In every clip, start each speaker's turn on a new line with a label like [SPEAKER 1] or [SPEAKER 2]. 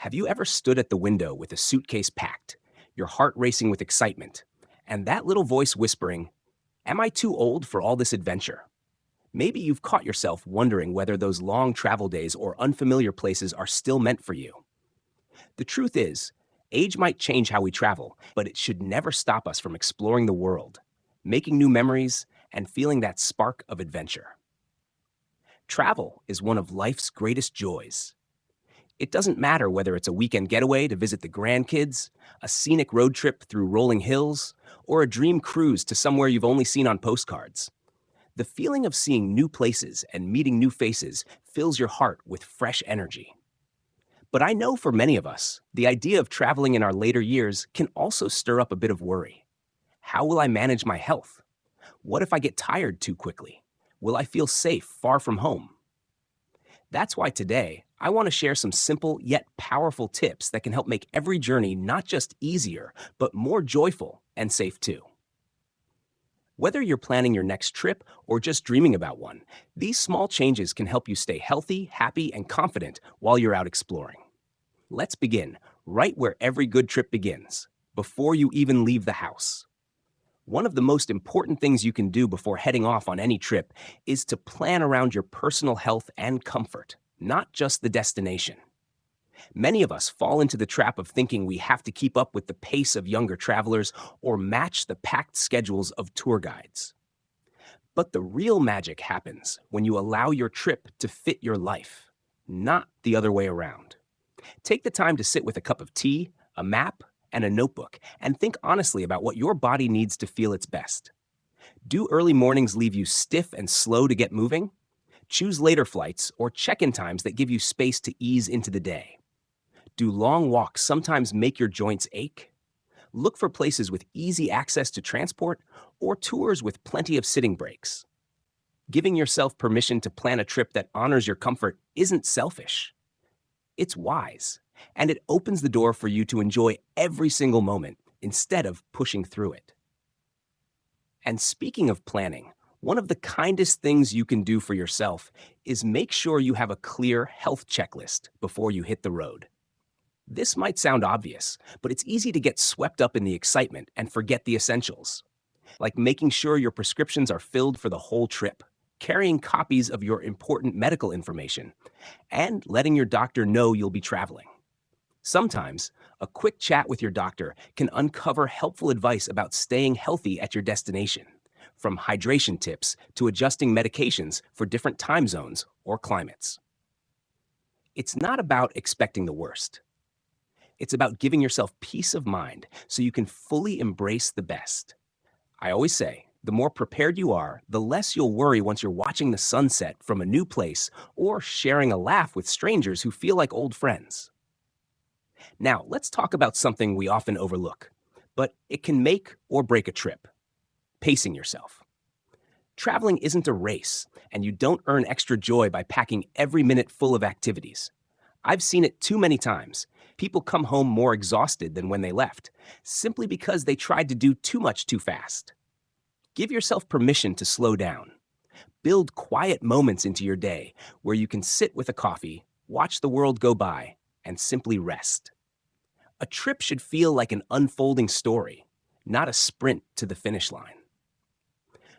[SPEAKER 1] Have you ever stood at the window with a suitcase packed, your heart racing with excitement, and that little voice whispering, "Am I too old for all this adventure?" Maybe you've caught yourself wondering whether those long travel days or unfamiliar places are still meant for you. The truth is, age might change how we travel, but it should never stop us from exploring the world, making new memories, and feeling that spark of adventure. Travel is one of life's greatest joys. It doesn't matter whether it's a weekend getaway to visit the grandkids, a scenic road trip through rolling hills, or a dream cruise to somewhere you've only seen on postcards. The feeling of seeing new places and meeting new faces fills your heart with fresh energy. But I know for many of us, the idea of traveling in our later years can also stir up a bit of worry. How will I manage my health? What if I get tired too quickly? Will I feel safe far from home? That's why today, I want to share some simple yet powerful tips that can help make every journey not just easier, but more joyful and safe too. Whether you're planning your next trip or just dreaming about one, these small changes can help you stay healthy, happy, and confident while you're out exploring. Let's begin right where every good trip begins, before you even leave the house. One of the most important things you can do before heading off on any trip is to plan around your personal health and comfort, not just the destination. Many of us fall into the trap of thinking we have to keep up with the pace of younger travelers or match the packed schedules of tour guides. But the real magic happens when you allow your trip to fit your life, not the other way around. Take the time to sit with a cup of tea, a map, and a notebook, and think honestly about what your body needs to feel its best. Do early mornings leave you stiff and slow to get moving? Choose later flights or check-in times that give you space to ease into the day. Do long walks sometimes make your joints ache? Look for places with easy access to transport or tours with plenty of sitting breaks. Giving yourself permission to plan a trip that honors your comfort isn't selfish. It's wise, and it opens the door for you to enjoy every single moment instead of pushing through it. And speaking of planning, one of the kindest things you can do for yourself is make sure you have a clear health checklist before you hit the road. This might sound obvious, but it's easy to get swept up in the excitement and forget the essentials, like making sure your prescriptions are filled for the whole trip, carrying copies of your important medical information, and letting your doctor know you'll be traveling. Sometimes, a quick chat with your doctor can uncover helpful advice about staying healthy at your destination, from hydration tips to adjusting medications for different time zones or climates. It's not about expecting the worst. It's about giving yourself peace of mind so you can fully embrace the best. I always say, the more prepared you are, the less you'll worry once you're watching the sunset from a new place or sharing a laugh with strangers who feel like old friends. Now, let's talk about something we often overlook, but it can make or break a trip: pacing yourself. Traveling isn't a race, and you don't earn extra joy by packing every minute full of activities. I've seen it too many times. People come home more exhausted than when they left, simply because they tried to do too much too fast. Give yourself permission to slow down. Build quiet moments into your day where you can sit with a coffee, watch the world go by, and simply rest. A trip should feel like an unfolding story, not a sprint to the finish line.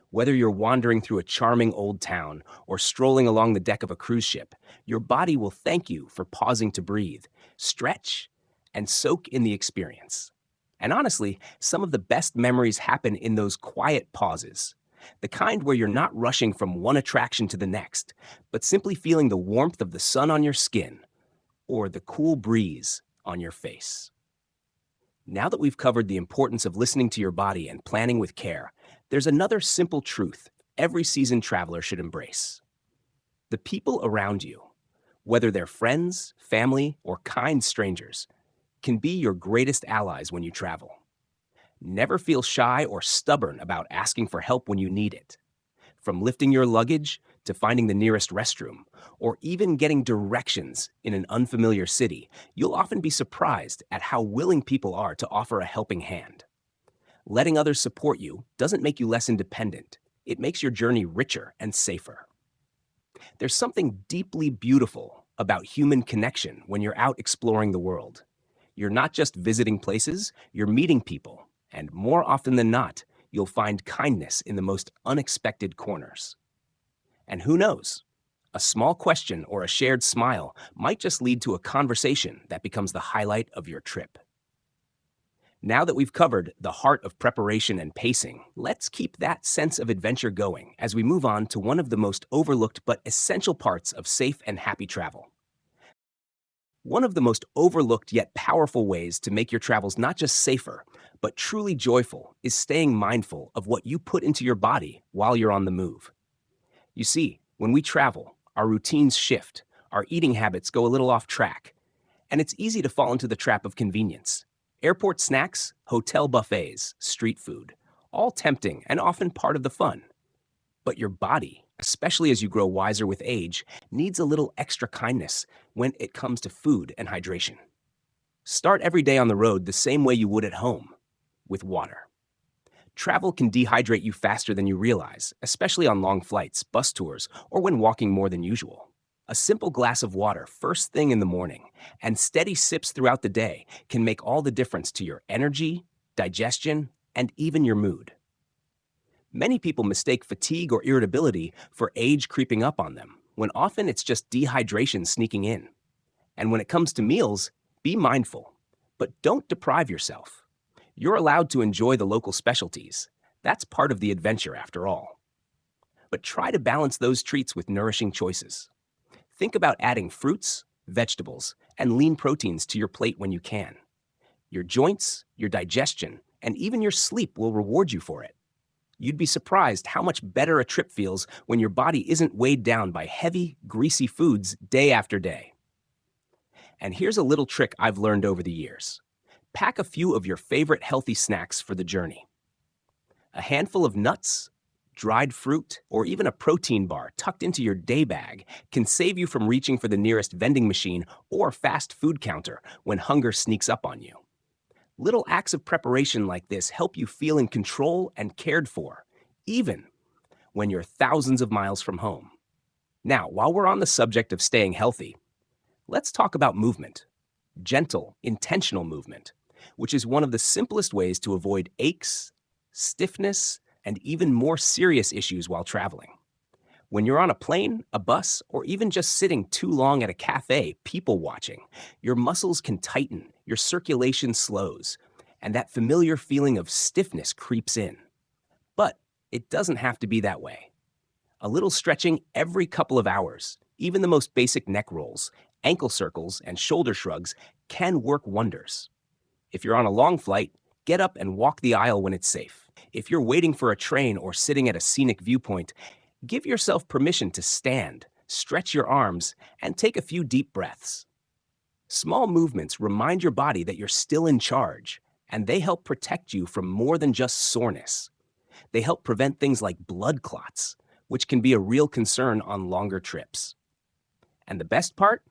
[SPEAKER 1] Whether you're wandering through a charming old town or strolling along the deck of a cruise ship, your body will thank you for pausing to breathe, stretch, and soak in the experience. And honestly, some of the best memories happen in those quiet pauses, the kind where you're not rushing from one attraction to the next, but simply feeling the warmth of the sun on your skin or the cool breeze on your face. Now that we've covered the importance of listening to your body and planning with care, there's another simple truth every seasoned traveler should embrace. The people around you, whether they're friends, family, or kind strangers, can be your greatest allies when you travel. Never feel shy or stubborn about asking for help when you need it. From lifting your luggage to finding the nearest restroom, or even getting directions in an unfamiliar city, you'll often be surprised at how willing people are to offer a helping hand. Letting others support you doesn't make you less independent. It makes your journey richer and safer. There's something deeply beautiful about human connection when you're out exploring the world. You're not just visiting places, you're meeting people. And more often than not, you'll find kindness in the most unexpected corners. And who knows? A small question or a shared smile might just lead to a conversation that becomes the highlight of your trip. Now that we've covered the heart of preparation and pacing, let's keep that sense of adventure going as we move on to one of the most overlooked but essential parts of safe and happy travel. One of the most overlooked yet powerful ways to make your travels not just safer, but truly joyful is staying mindful of what you put into your body while you're on the move. You see, when we travel, our routines shift, our eating habits go a little off track, and it's easy to fall into the trap of convenience. Airport snacks, hotel buffets, street food, all tempting and often part of the fun. But your body, especially as you grow wiser with age, needs a little extra kindness when it comes to food and hydration. Start every day on the road the same way you would at home, with water. Travel can dehydrate you faster than you realize, especially on long flights, bus tours, or when walking more than usual. A simple glass of water first thing in the morning and steady sips throughout the day can make all the difference to your energy, digestion, and even your mood. Many people mistake fatigue or irritability for age creeping up on them, when often it's just dehydration sneaking in. And when it comes to meals, be mindful, but don't deprive yourself. You're allowed to enjoy the local specialties. That's part of the adventure after all. But try to balance those treats with nourishing choices. Think about adding fruits, vegetables, and lean proteins to your plate when you can. Your joints, your digestion, and even your sleep will reward you for it. You'd be surprised how much better a trip feels when your body isn't weighed down by heavy, greasy foods day after day. And here's a little trick I've learned over the years. Pack a few of your favorite healthy snacks for the journey. A handful of nuts, dried fruit, or even a protein bar tucked into your day bag can save you from reaching for the nearest vending machine or fast food counter when hunger sneaks up on you. Little acts of preparation like this help you feel in control and cared for, even when you're thousands of miles from home. Now, while we're on the subject of staying healthy, let's talk about movement. Gentle, intentional movement, which is one of the simplest ways to avoid aches, stiffness, and even more serious issues while traveling. When you're on a plane, a bus, or even just sitting too long at a cafe, people watching, your muscles can tighten, your circulation slows, and that familiar feeling of stiffness creeps in. But it doesn't have to be that way. A little stretching every couple of hours, even the most basic neck rolls, ankle circles, and shoulder shrugs can work wonders. If you're on a long flight, get up and walk the aisle when it's safe. If you're waiting for a train or sitting at a scenic viewpoint, give yourself permission to stand, stretch your arms, and take a few deep breaths. Small movements remind your body that you're still in charge, and they help protect you from more than just soreness. They help prevent things like blood clots, which can be a real concern on longer trips. And the best part?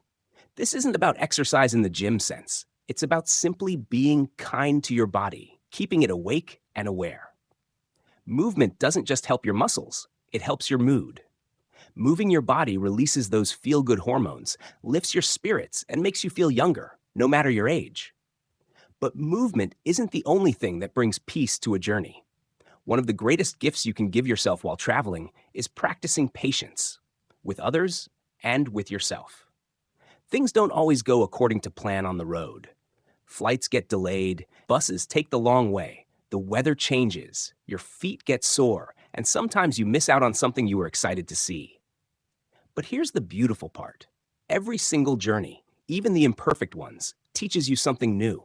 [SPEAKER 1] This isn't about exercise in the gym sense. It's about simply being kind to your body, keeping it awake and aware. Movement doesn't just help your muscles, it helps your mood. Moving your body releases those feel-good hormones, lifts your spirits, and makes you feel younger, no matter your age. But movement isn't the only thing that brings peace to a journey. One of the greatest gifts you can give yourself while traveling is practicing patience, with others and with yourself. Things don't always go according to plan on the road. Flights get delayed, buses take the long way, the weather changes, your feet get sore, and sometimes you miss out on something you were excited to see. But here's the beautiful part. Every single journey, even the imperfect ones, teaches you something new.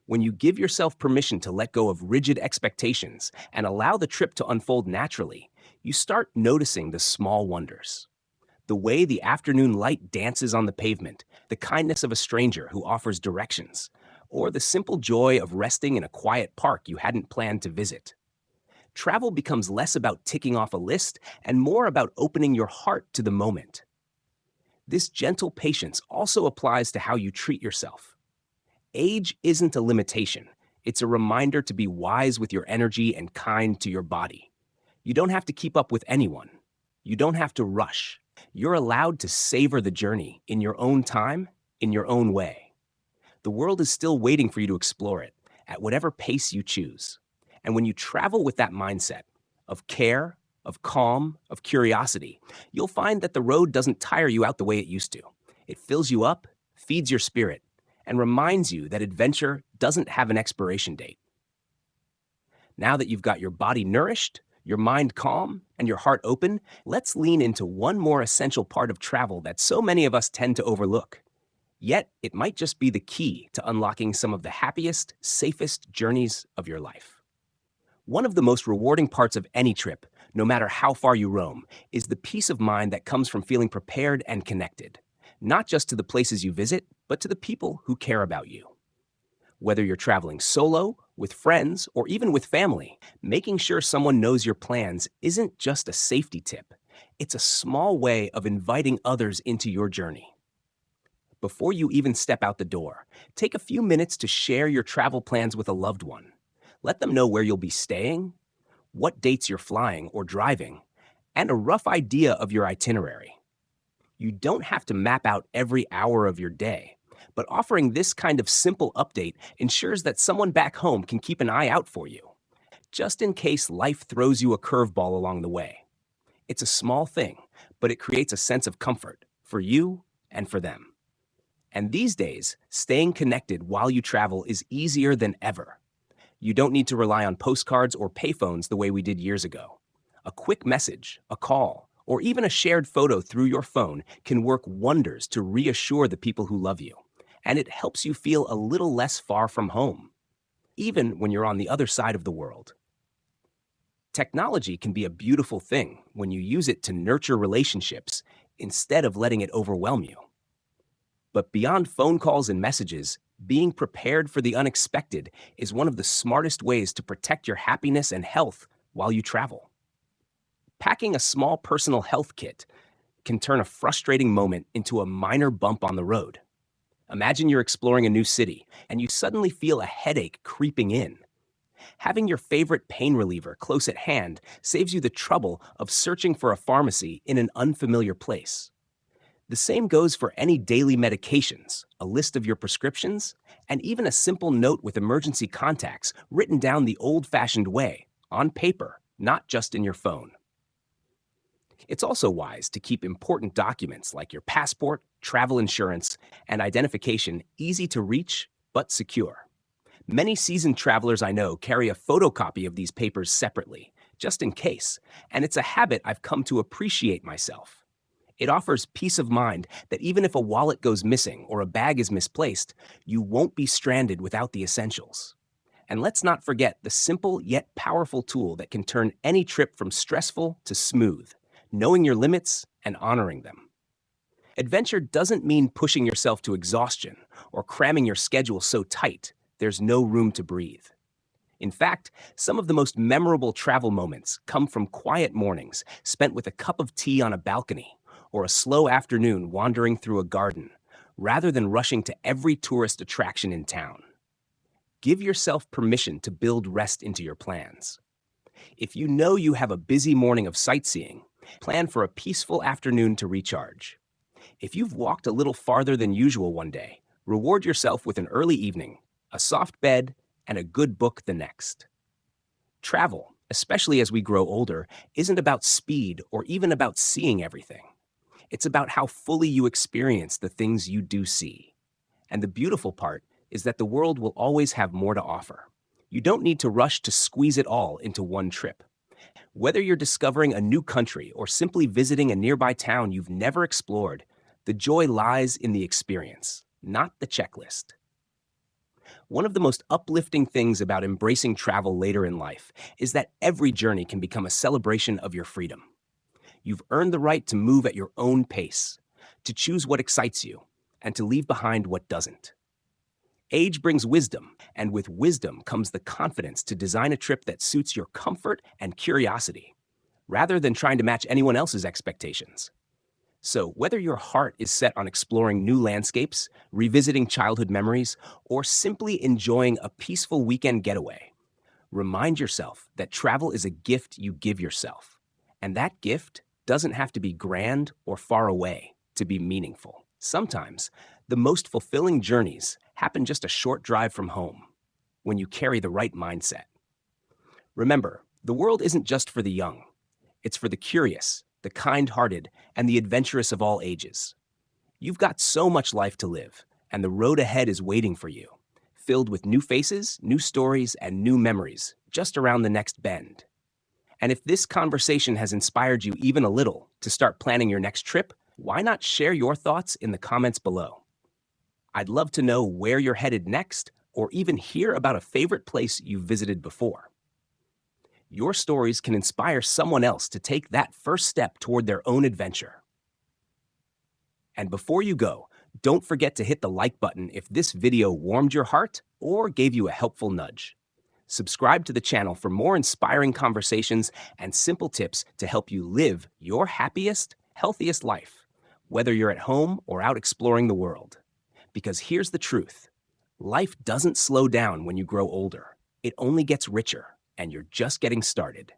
[SPEAKER 1] When you give yourself permission to let go of rigid expectations and allow the trip to unfold naturally, you start noticing the small wonders. The way the afternoon light dances on the pavement, the kindness of a stranger who offers directions, or the simple joy of resting in a quiet park you hadn't planned to visit. Travel becomes less about ticking off a list and more about opening your heart to the moment. This gentle patience also applies to how you treat yourself. Age isn't a limitation. It's a reminder to be wise with your energy and kind to your body. You don't have to keep up with anyone. You don't have to rush. You're allowed to savor the journey in your own time, in your own way. The world is still waiting for you to explore it at whatever pace you choose. And when you travel with that mindset of care, of calm, of curiosity, you'll find that the road doesn't tire you out the way it used to. It fills you up, feeds your spirit, and reminds you that adventure doesn't have an expiration date. Now that you've got your body nourished, your mind calm, and your heart open, let's lean into one more essential part of travel that so many of us tend to overlook. Yet, it might just be the key to unlocking some of the happiest, safest journeys of your life. One of the most rewarding parts of any trip, no matter how far you roam, is the peace of mind that comes from feeling prepared and connected, not just to the places you visit, but to the people who care about you. Whether you're traveling solo, with friends, or even with family, making sure someone knows your plans isn't just a safety tip. It's a small way of inviting others into your journey. Before you even step out the door, take a few minutes to share your travel plans with a loved one. Let them know where you'll be staying, what dates you're flying or driving, and a rough idea of your itinerary. You don't have to map out every hour of your day, but offering this kind of simple update ensures that someone back home can keep an eye out for you, just in case life throws you a curveball along the way. It's a small thing, but it creates a sense of comfort for you and for them. And these days, staying connected while you travel is easier than ever. You don't need to rely on postcards or payphones the way we did years ago. A quick message, a call, or even a shared photo through your phone can work wonders to reassure the people who love you. And it helps you feel a little less far from home, even when you're on the other side of the world. Technology can be a beautiful thing when you use it to nurture relationships instead of letting it overwhelm you. But beyond phone calls and messages, being prepared for the unexpected is one of the smartest ways to protect your happiness and health while you travel. Packing a small personal health kit can turn a frustrating moment into a minor bump on the road. Imagine you're exploring a new city and you suddenly feel a headache creeping in. Having your favorite pain reliever close at hand saves you the trouble of searching for a pharmacy in an unfamiliar place. The same goes for any daily medications, a list of your prescriptions, and even a simple note with emergency contacts written down the old-fashioned way, on paper, not just in your phone. It's also wise to keep important documents like your passport, travel insurance, and identification easy to reach but secure. Many seasoned travelers I know carry a photocopy of these papers separately, just in case, and it's a habit I've come to appreciate myself. It offers peace of mind that even if a wallet goes missing or a bag is misplaced, you won't be stranded without the essentials. And let's not forget the simple yet powerful tool that can turn any trip from stressful to smooth, knowing your limits and honoring them. Adventure doesn't mean pushing yourself to exhaustion or cramming your schedule so tight there's no room to breathe. In fact, some of the most memorable travel moments come from quiet mornings spent with a cup of tea on a balcony or a slow afternoon wandering through a garden, rather than rushing to every tourist attraction in town. Give yourself permission to build rest into your plans. If you know you have a busy morning of sightseeing, plan for a peaceful afternoon to recharge. If you've walked a little farther than usual one day, reward yourself with an early evening, a soft bed, and a good book the next. Travel, especially as we grow older, isn't about speed or even about seeing everything. It's about how fully you experience the things you do see. And the beautiful part is that the world will always have more to offer. You don't need to rush to squeeze it all into one trip. Whether you're discovering a new country or simply visiting a nearby town you've never explored, the joy lies in the experience, not the checklist. One of the most uplifting things about embracing travel later in life is that every journey can become a celebration of your freedom. You've earned the right to move at your own pace, to choose what excites you, and to leave behind what doesn't. Age brings wisdom, and with wisdom comes the confidence to design a trip that suits your comfort and curiosity, rather than trying to match anyone else's expectations. So, whether your heart is set on exploring new landscapes, revisiting childhood memories, or simply enjoying a peaceful weekend getaway, remind yourself that travel is a gift you give yourself. And that gift doesn't have to be grand or far away to be meaningful. Sometimes, the most fulfilling journeys happen just a short drive from home when you carry the right mindset. Remember, the world isn't just for the young. It's for the curious, the kind-hearted, and the adventurous of all ages. You've got so much life to live, and the road ahead is waiting for you, filled with new faces, new stories, and new memories just around the next bend. And if this conversation has inspired you even a little to start planning your next trip, why not share your thoughts in the comments below? I'd love to know where you're headed next, or even hear about a favorite place you've visited before. Your stories can inspire someone else to take that first step toward their own adventure. And before you go, don't forget to hit the like button if this video warmed your heart or gave you a helpful nudge. Subscribe to the channel for more inspiring conversations and simple tips to help you live your happiest, healthiest life, whether you're at home or out exploring the world. Because here's the truth. Life doesn't slow down when you grow older. It only gets richer, and you're just getting started.